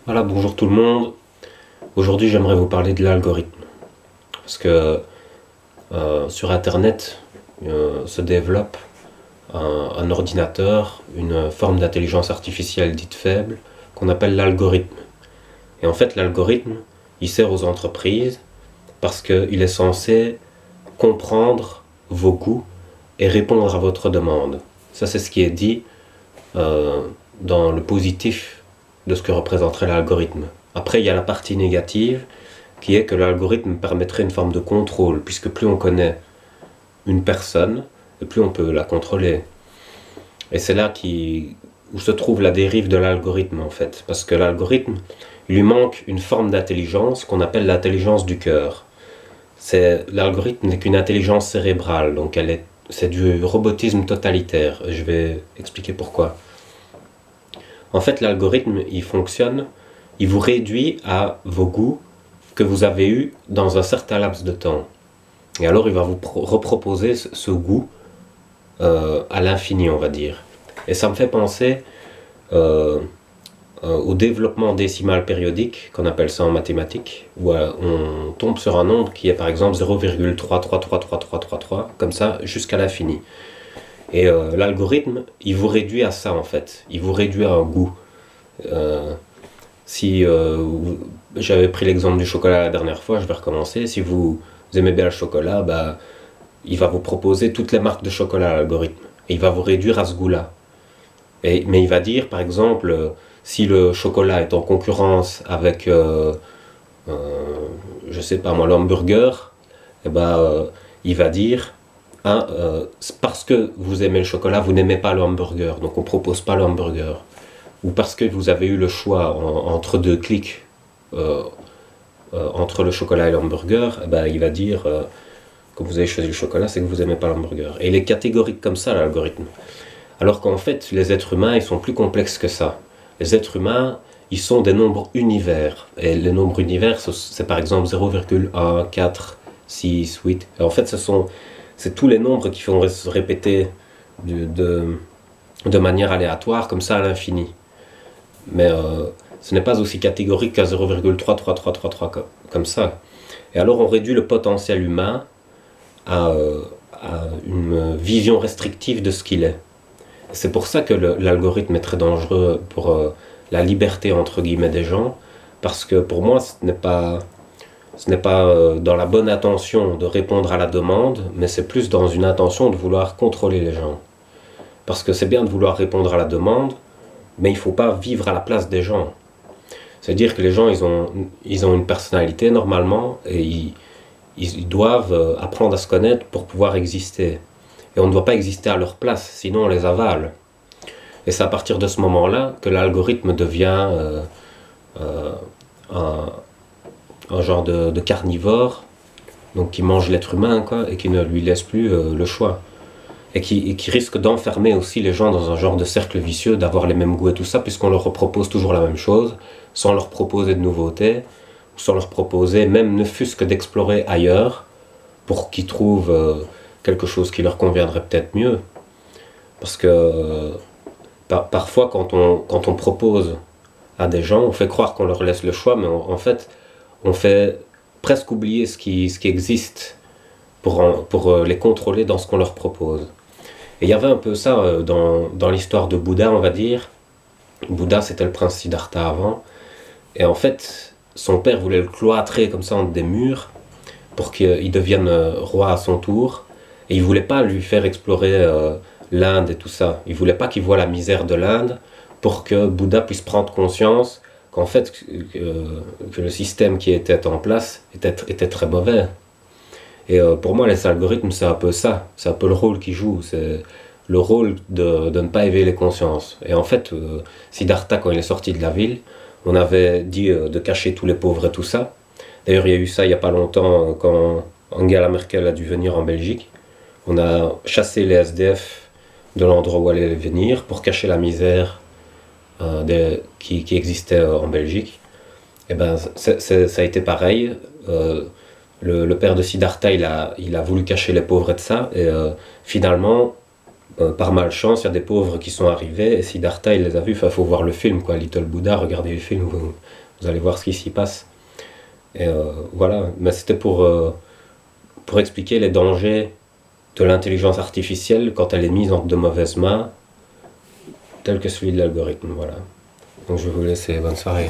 Voilà, bonjour tout le monde. Aujourd'hui, j'aimerais vous parler de l'algorithme. Parce que sur Internet se développe un ordinateur, une forme d'intelligence artificielle dite faible, qu'on appelle l'algorithme. Et en fait, l'algorithme, il sert aux entreprises parce qu'il est censé comprendre vos goûts et répondre à votre demande. Ça, c'est ce qui est dit dans le positif de ce que représenterait l'algorithme. Après, il y a la partie négative, qui est que l'algorithme permettrait une forme de contrôle, puisque plus on connaît une personne, et plus on peut la contrôler. Et c'est là où se trouve la dérive de l'algorithme, en fait. Parce que l'algorithme, il lui manque une forme d'intelligence qu'on appelle l'intelligence du cœur. L'algorithme n'est qu'une intelligence cérébrale, donc c'est du robotisme totalitaire. Je vais expliquer pourquoi. En fait, l'algorithme, il fonctionne, il vous réduit à vos goûts que vous avez eus dans un certain laps de temps. Et alors, il va vous reproposer ce goût à l'infini, on va dire. Et ça me fait penser au développement décimal périodique, qu'on appelle ça en mathématiques, où on tombe sur un nombre qui est par exemple 0,33333333, comme ça, jusqu'à l'infini. Et l'algorithme, il vous réduit à ça en fait. Il vous réduit à un goût. Si j'avais pris l'exemple du chocolat la dernière fois, je vais recommencer. Si vous aimez bien le chocolat, bah, il va vous proposer toutes les marques de chocolat, l'algorithme. Et il va vous réduire à ce goût-là. Mais il va dire, par exemple, si le chocolat est en concurrence avec, je sais pas moi, l'hamburger, eh ben, il va dire, hein, parce que vous aimez le chocolat, vous n'aimez pas le hamburger, donc on ne propose pas le hamburger. Ou parce que vous avez eu le choix entre deux clics, entre le chocolat et l'hamburger, eh ben, il va dire que vous avez choisi le chocolat, c'est que vous n'aimez pas l'hamburger. Et il est catégorique comme ça, l'algorithme. Alors qu'en fait, les êtres humains, ils sont plus complexes que ça. Les êtres humains, ils sont des nombres univers. Et les nombres univers, c'est par exemple 0,1, 4, 6, 8. Et en fait, c'est tous les nombres qui vont se répéter de manière aléatoire, comme ça à l'infini. Mais ce n'est pas aussi catégorique qu'à 0,33333 comme ça. Et alors on réduit le potentiel humain à une vision restrictive de ce qu'il est. C'est pour ça que l'algorithme est très dangereux pour la liberté entre guillemets des gens, parce que pour moi ce n'est pas dans la bonne intention de répondre à la demande, mais c'est plus dans une intention de vouloir contrôler les gens. Parce que c'est bien de vouloir répondre à la demande, mais il ne faut pas vivre à la place des gens. C'est-à-dire que les gens, ils ont une personnalité normalement, et ils doivent apprendre à se connaître pour pouvoir exister. Et on ne doit pas exister à leur place, sinon on les avale. Et c'est à partir de ce moment-là que l'algorithme devient un genre de carnivore, donc qui mange l'être humain, quoi, et qui ne lui laisse plus le choix. Et qui risque d'enfermer aussi les gens dans un genre de cercle vicieux, d'avoir les mêmes goûts et tout ça, puisqu'on leur propose toujours la même chose, sans leur proposer de nouveautés, ou sans leur proposer même ne fût-ce que d'explorer ailleurs, pour qu'ils trouvent quelque chose qui leur conviendrait peut-être mieux. Parce que parfois, quand on propose à des gens, on fait croire qu'on leur laisse le choix, mais en fait, on fait presque oublier ce qui existe pour les contrôler dans ce qu'on leur propose. Et il y avait un peu ça dans l'histoire de Bouddha, on va dire. Bouddha, c'était le prince Siddhartha avant. Et en fait, son père voulait le cloîtrer comme ça entre des murs pour qu'il devienne roi à son tour. Et il voulait pas lui faire explorer l'Inde et tout ça. Il voulait pas qu'il voie la misère de l'Inde pour que Bouddha puisse prendre conscience qu'en fait, que le système qui était en place était très mauvais. Et pour moi, les algorithmes, c'est un peu ça. C'est un peu le rôle qu'ils jouent. C'est le rôle de ne pas éveiller les consciences. Et en fait, Siddhartha, quand il est sorti de la ville, on avait dit de cacher tous les pauvres et tout ça. D'ailleurs, il y a eu ça il n'y a pas longtemps, quand Angela Merkel a dû venir en Belgique. On a chassé les SDF de l'endroit où allaient venir pour cacher la misère qui existait en Belgique. Et ben, ça a été pareil. Le père de Siddhartha, il a voulu cacher les pauvres et de ça, et finalement, par malchance, il y a des pauvres qui sont arrivés, et Siddhartha, il les a vus, il faut voir le film, quoi, Little Buddha, regardez le film, vous allez voir ce qui s'y passe. Et voilà, mais c'était pour expliquer les dangers de l'intelligence artificielle quand elle est mise entre de mauvaises mains, tel que celui de l'algorithme, voilà. Donc je vais vous laisser, bonne soirée.